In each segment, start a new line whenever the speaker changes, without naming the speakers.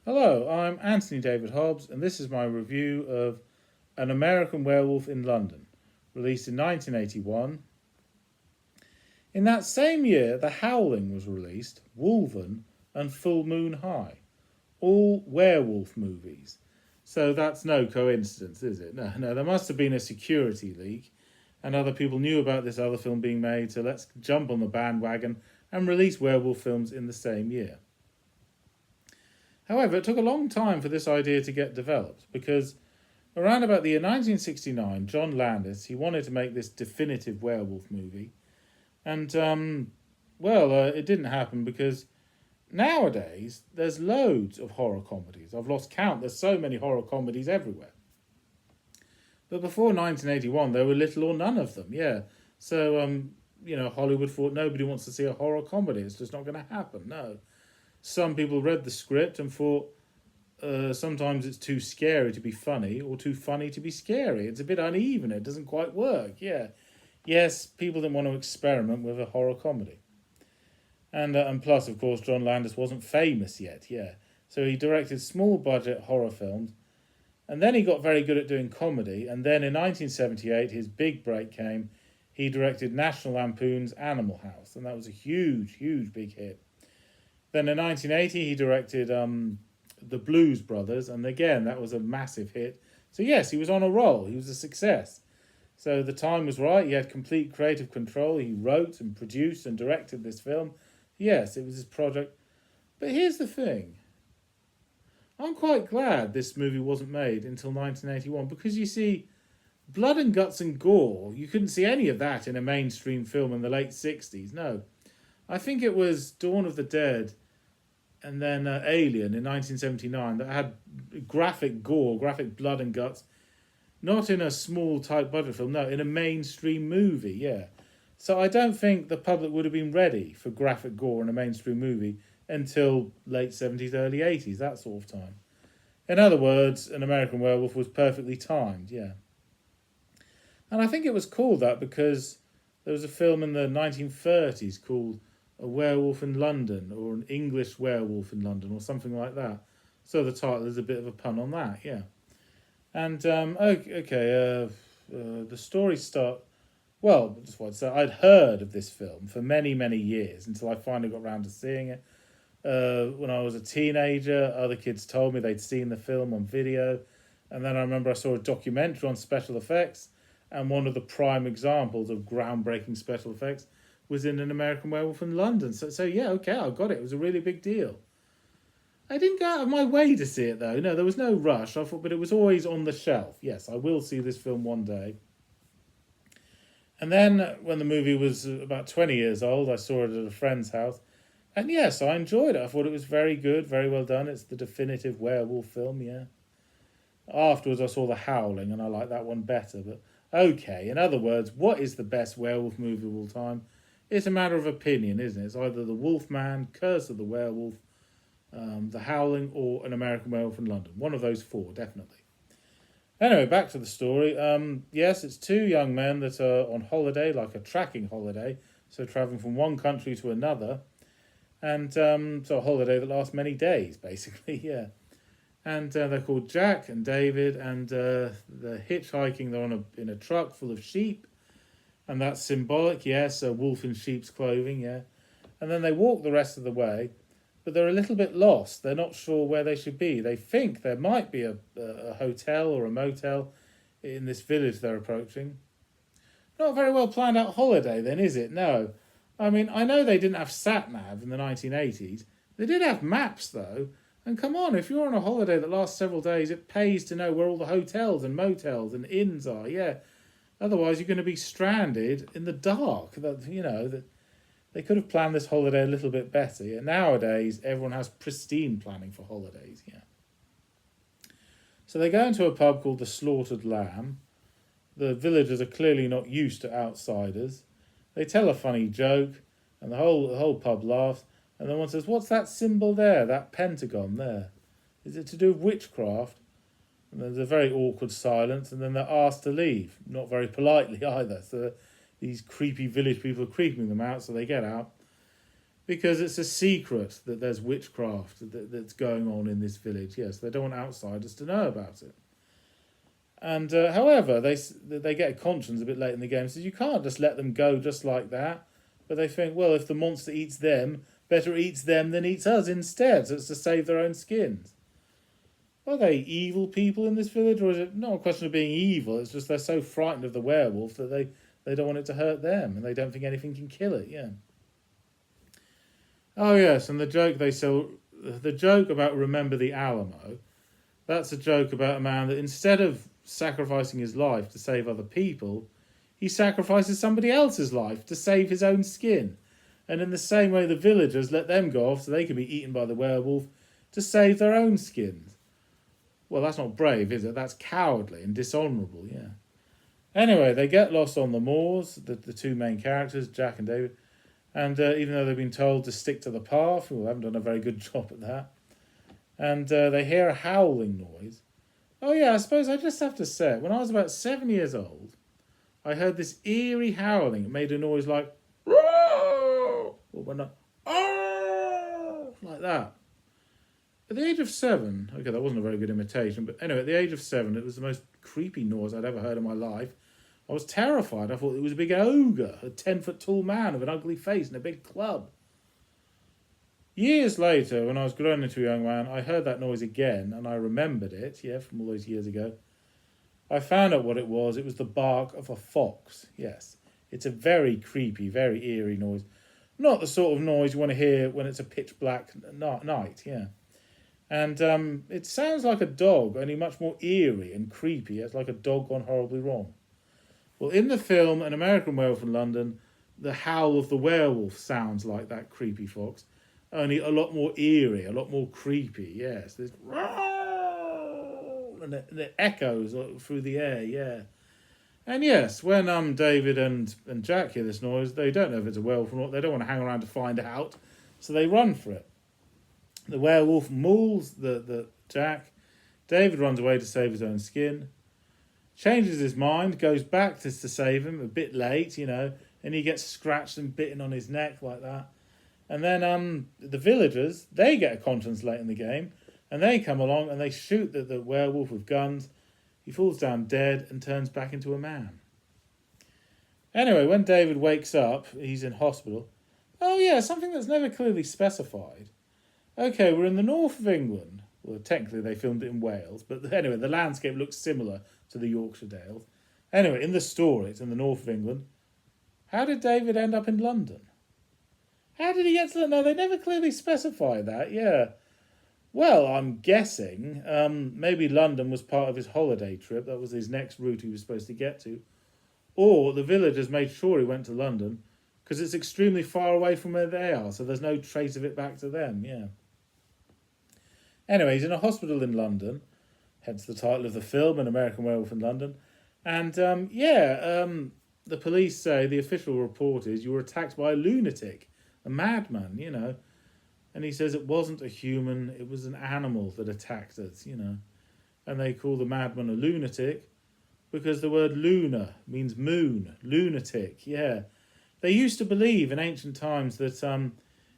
Hello, I'm Anthony David Hobbs, and this is my review of An American Werewolf in London, released in 1981. In that same year, The Howling was released, Wolven, and Full Moon High, all werewolf movies. So that's no coincidence, is it? No, there must have been a security leak, and other people knew about this other film being made, so let's jump on the bandwagon and release werewolf films in the same year. However, it took a long time for this idea to get developed because around about the year 1969, John Landis, he wanted to make this definitive werewolf movie. And, it didn't happen because nowadays there's loads of horror comedies. I've lost count. There's so many horror comedies everywhere. But before 1981, there were little or none of them, yeah. So, Hollywood thought nobody wants to see a horror comedy. It's just not going to happen, no. Some people read the script and thought sometimes it's too scary to be funny or too funny to be scary. It's a bit uneven. It doesn't quite work. Yeah. Yes, people didn't want to experiment with a horror comedy. And plus, of course, John Landis wasn't famous yet. Yeah. So he directed small budget horror films. And then he got very good at doing comedy. And then in 1978, his big break came. He directed National Lampoon's Animal House. And that was a huge, huge big hit. Then in 1980, he directed The Blues Brothers, and again, that was a massive hit. So yes, he was on a roll. He was a success. So the time was right. He had complete creative control. He wrote and produced and directed this film. Yes, it was his project. But here's the thing. I'm quite glad this movie wasn't made until 1981 because, you see, blood and guts and gore, you couldn't see any of that in a mainstream film in the late 60s. No. I think it was Dawn of the Dead and then Alien in 1979 that had graphic gore, graphic blood and guts, not in a small type budget film, no, in a mainstream movie, yeah. So I don't think the public would have been ready for graphic gore in a mainstream movie until late 70s, early 80s, that sort of time. In other words, An American Werewolf was perfectly timed, yeah. And I think it was called that because there was a film in the 1930s called A Werewolf in London, or An English Werewolf in London, or something like that. So the title is a bit of a pun on that, yeah. And, the story start... Well, just what so I'd heard of this film for many, many years until I finally got around to seeing it. When I was a teenager, other kids told me they'd seen the film on video. And then I remember I saw a documentary on special effects, and one of the prime examples of groundbreaking special effects was in An American Werewolf in London. So yeah, okay, I got it. It was a really big deal. I didn't go out of my way to see it, though. No, there was no rush. I thought, but it was always on the shelf. Yes, I will see this film one day. And then when the movie was about 20 years old, I saw it at a friend's house. And yes, I enjoyed it. I thought it was very good, very well done. It's the definitive werewolf film, yeah. Afterwards, I saw The Howling, and I liked that one better. But okay, in other words, what is the best werewolf movie of all time? It's a matter of opinion, isn't it? It's either The Wolfman, Curse of the Werewolf, The Howling, or An American Werewolf in London. One of those four, definitely. Anyway, back to the story. Yes, it's two young men that are on holiday, like a tracking holiday, so travelling from one country to another. And so a holiday that lasts many days, basically, yeah. And they're called Jack and David, and they're hitchhiking. They're in a truck full of sheep. And that's symbolic, yes, a wolf in sheep's clothing, yeah. And then they walk the rest of the way, but they're a little bit lost. They're not sure where they should be. They think there might be a hotel or a motel in this village they're approaching. Not a very well planned out holiday then, is it? No. I mean, I know they didn't have sat-nav in the 1980s. They did have maps, though. And come on, if you're on a holiday that lasts several days, it pays to know where all the hotels and motels and inns are, yeah. Otherwise, you're going to be stranded in the dark. They could have planned this holiday a little bit better. Yeah? Nowadays, everyone has pristine planning for holidays. Yeah. So they go into a pub called the Slaughtered Lamb. The villagers are clearly not used to outsiders. They tell a funny joke, and the whole pub laughs. And then one says, "What's that symbol there? That pentagon there? Is it to do with witchcraft?" And there's a very awkward silence, and then they're asked to leave. Not very politely either. So these creepy village people are creeping them out, so they get out. because it's a secret that there's witchcraft that's going on in this village. Yes, they don't want outsiders to know about it. And however, they get a conscience a bit late in the game. Says you can't just let them go just like that. But they think, well, if the monster eats them, better eats them than eats us instead. So it's to save their own skins. Are they evil people in this village, or is it not a question of being evil? It's just they're so frightened of the werewolf that they don't want it to hurt them, and they don't think anything can kill it. Yeah. Oh yes, and the joke about remember the Alamo, that's a joke about a man that instead of sacrificing his life to save other people, he sacrifices somebody else's life to save his own skin. And in the same way, the villagers let them go off so they can be eaten by the werewolf to save their own skins. Well, that's not brave, is it? That's cowardly and dishonourable, yeah. Anyway, they get lost on the moors, the two main characters, Jack and David. And even though they've been told to stick to the path, well, they haven't done a very good job at that. And they hear a howling noise. Oh yeah, I suppose I just have to say, when I was about 7 years old, I heard this eerie howling. It made a noise like, or when like that. At the age of 7, okay, that wasn't a very good imitation, but anyway, at the age of 7, it was the most creepy noise I'd ever heard in my life. I was terrified. I thought it was a big ogre, a 10-foot tall man with an ugly face and a big club. Years later, when I was grown into a young man, I heard that noise again, and I remembered it, from all those years ago. I found out what it was. It was the bark of a fox, yes. It's a very creepy, very eerie noise. Not the sort of noise you want to hear when it's a pitch black night, yeah. And it sounds like a dog, only much more eerie and creepy. It's like a dog gone horribly wrong. Well, in the film An American Werewolf in London, the howl of the werewolf sounds like that creepy fox, only a lot more eerie, a lot more creepy, yes. There's and it echoes through the air, yeah. And yes, when David and Jack hear this noise, they don't know if it's a werewolf or not. They don't want to hang around to find out, so they run for it. The werewolf mauls the Jack. David runs away to save his own skin. Changes his mind, goes back to save him, a bit late, and he gets scratched and bitten on his neck like that. And then the villagers, they get a conscience late in the game, and they come along and they shoot the werewolf with guns. He falls down dead and turns back into a man. Anyway, when David wakes up, he's in hospital. Oh yeah, something that's never clearly specified. Okay, we're in the north of England. Well, technically they filmed it in Wales, but anyway, the landscape looks similar to the Yorkshire Dales. Anyway, in the story, it's in the north of England. How did David end up in London? How did he get to London? No, they never clearly specify that, yeah. Well, I'm guessing maybe London was part of his holiday trip. That was his next route he was supposed to get to. Or the villagers made sure he went to London because it's extremely far away from where they are, so there's no trace of it back to them, yeah. Anyway, he's in a hospital in London, hence the title of the film, An American Werewolf in London. And, the police say, the official report is, you were attacked by a lunatic, a madman, And he says it wasn't a human, it was an animal that attacked us, And they call the madman a lunatic because the word luna means moon, lunatic, yeah. They used to believe in ancient times that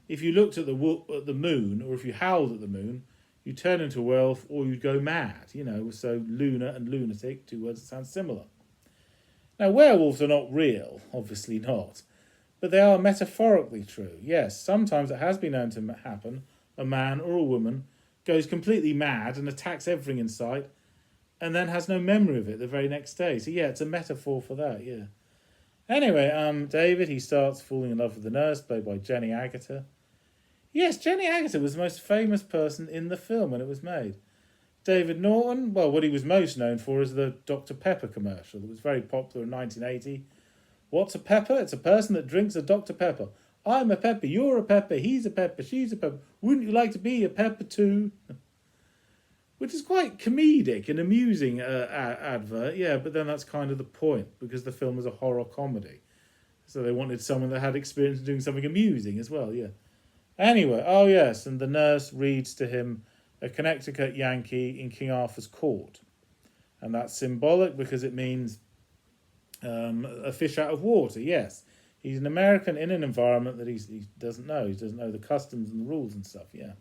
if you looked at the moon, or if you howled at the moon, you turn into a werewolf or you'd go mad, So Luna and lunatic, two words that sound similar. Now, werewolves are not real, obviously not, but they are metaphorically true. Yes, sometimes it has been known to happen. A man or a woman goes completely mad and attacks everything in sight and then has no memory of it the very next day. So yeah, it's a metaphor for that, yeah. Anyway, David, he starts falling in love with the nurse, played by Jenny Agutter. Yes, Jenny Agutter was the most famous person in the film when it was made. David Norton, well, what he was most known for is the Dr. Pepper commercial that was very popular in 1980. What's a pepper? It's a person that drinks a Dr. Pepper. I'm a pepper, you're a pepper, he's a pepper, she's a pepper. Wouldn't you like to be a pepper too? Which is quite comedic and amusing advert, yeah, but then that's kind of the point, because the film was a horror comedy. So they wanted someone that had experience in doing something amusing as well, yeah. Anyway, oh yes, and the nurse reads to him a Connecticut Yankee in King Arthur's court. And that's symbolic because it means a fish out of water, yes. He's an American in an environment that he doesn't know. He doesn't know the customs and the rules and stuff, yeah.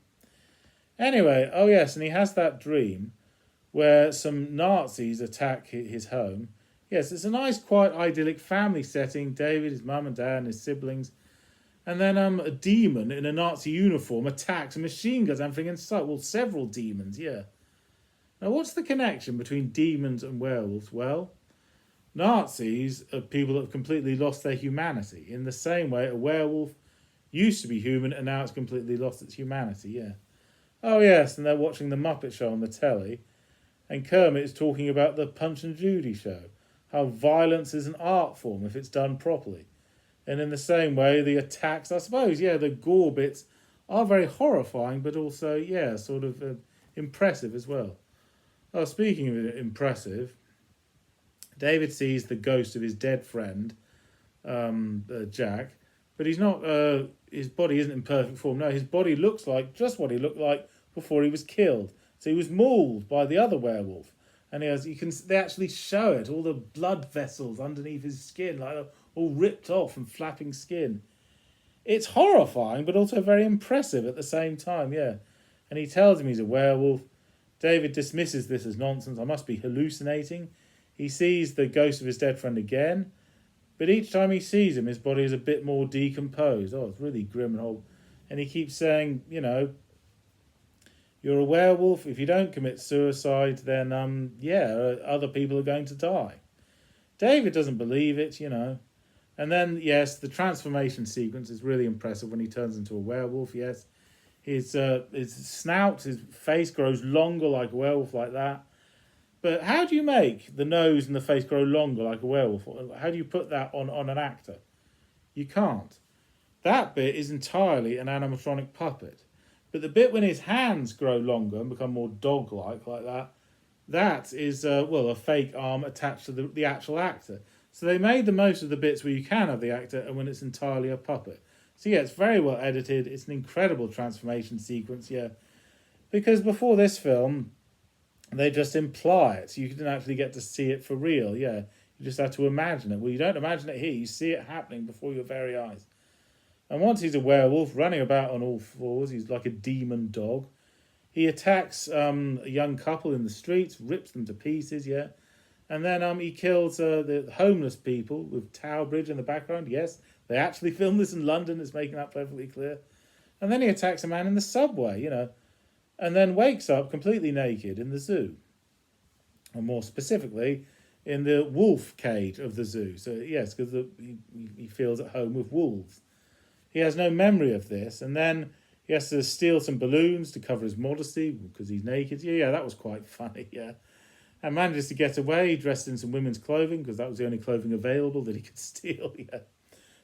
Anyway, oh yes, and he has that dream where some Nazis attack his home. Yes, it's a nice, quiet, idyllic family setting. David, his mum and dad, and his siblings. And then a demon in a Nazi uniform attacks and machine guns everything in sight. Well, several demons, yeah. Now, what's the connection between demons and werewolves? Well, Nazis are people that have completely lost their humanity. In the same way, a werewolf used to be human and now it's completely lost its humanity, yeah. Oh, yes, and they're watching the Muppet Show on the telly. And Kermit is talking about the Punch and Judy show. How violence is an art form if it's done properly. And in the same way, the attacks, I suppose, yeah, the gore bits are very horrifying, but also, yeah, sort of impressive as well. Oh, speaking of impressive, David sees the ghost of his dead friend, Jack, but he's not, his body isn't in perfect form. No, his body looks like just what he looked like before he was killed. So he was mauled by the other werewolf. And they actually show it, all the blood vessels underneath his skin, like all ripped off and flapping skin. It's horrifying, but also very impressive at the same time, yeah. And he tells him he's a werewolf. David dismisses this as nonsense. I must be hallucinating. He sees the ghost of his dead friend again, but each time he sees him, his body is a bit more decomposed. Oh, it's really grim and old. And he keeps saying, you know, you're a werewolf. If you don't commit suicide, then, other people are going to die. David doesn't believe it, you know. And then, yes, the transformation sequence is really impressive when he turns into a werewolf, yes. His snout, his face grows longer like a werewolf like that. But how do you make the nose and the face grow longer like a werewolf? How do you put that on an actor? You can't. That bit is entirely an animatronic puppet. But the bit when his hands grow longer and become more dog-like like that, that is, a fake arm attached to the actual actor. So they made the most of the bits where you can have the actor and when it's entirely a puppet. So yeah, it's very well edited. It's an incredible transformation sequence, yeah. Because before this film, they just imply it. So you didn't actually get to see it for real, yeah. You just had to imagine it. Well, you don't imagine it here. You see it happening before your very eyes. And once he's a werewolf, running about on all fours, he's like a demon dog. He attacks a young couple in the streets, rips them to pieces, yeah. And then he kills the homeless people with Tower Bridge in the background. Yes, they actually filmed this in London. It's making that perfectly clear. And then he attacks a man in the subway, you know. And then wakes up completely naked in the zoo. Or more specifically, in the wolf cage of the zoo. So, yes, because he feels at home with wolves. He has no memory of this. And then he has to steal some balloons to cover his modesty because he's naked. Yeah, that was quite funny, yeah. And manages to get away dressed in some women's clothing because that was the only clothing available that he could steal, yeah.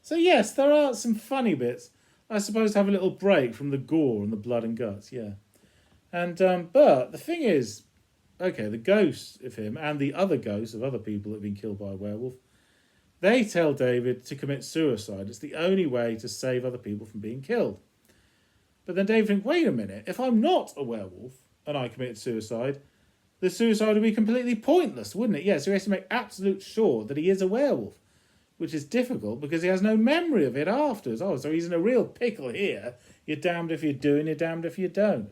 So, yes, there are some funny bits. I suppose to have a little break from the gore and the blood and guts, yeah. And but the thing is, okay, the ghosts of him and the other ghosts of other people that have been killed by a werewolf, they tell David to commit suicide. It's the only way to save other people from being killed. But then David thinks, wait a minute, if I'm not a werewolf and I commit suicide, the suicide would be completely pointless, wouldn't it? Yeah, so he has to make absolute sure that he is a werewolf, which is difficult because he has no memory of it afterwards. Oh, so he's in a real pickle here. You're damned if you do and you're damned if you don't.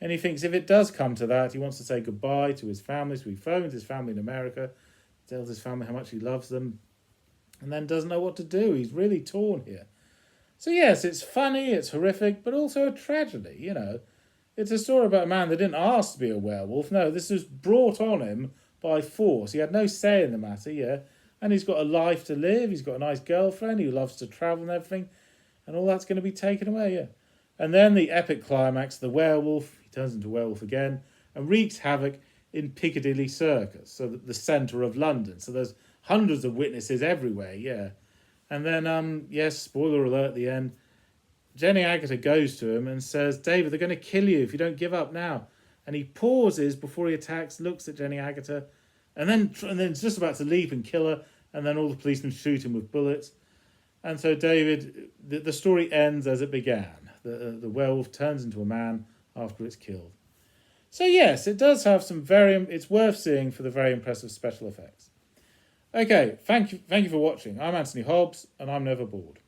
And he thinks if it does come to that, he wants to say goodbye to his family. So he phones his family in America, tells his family how much he loves them, and then doesn't know what to do. He's really torn here. So yes, it's funny, it's horrific, but also a tragedy, you know. It's a story about a man that didn't ask to be a werewolf. No, this was brought on him by force. He had no say in the matter, yeah. And he's got a life to live. He's got a nice girlfriend. He loves to travel and everything. And all that's going to be taken away, yeah. And then the epic climax, the werewolf, he turns into a werewolf again and wreaks havoc in Piccadilly Circus, so the centre of London. So there's hundreds of witnesses everywhere, yeah. And then, yes, spoiler alert at the end, Jenny Agutter goes to him and says, David, they're going to kill you if you don't give up now. And he pauses before he attacks, looks at Jenny Agutter, and then is just about to leap and kill her, and then all the policemen shoot him with bullets. And so David, the story ends as it began. The werewolf turns into a man after it's killed. So yes, it does have some it's worth seeing for the very impressive special effects. Okay, thank you for watching. I'm Anthony Hobbs, and I'm never bored.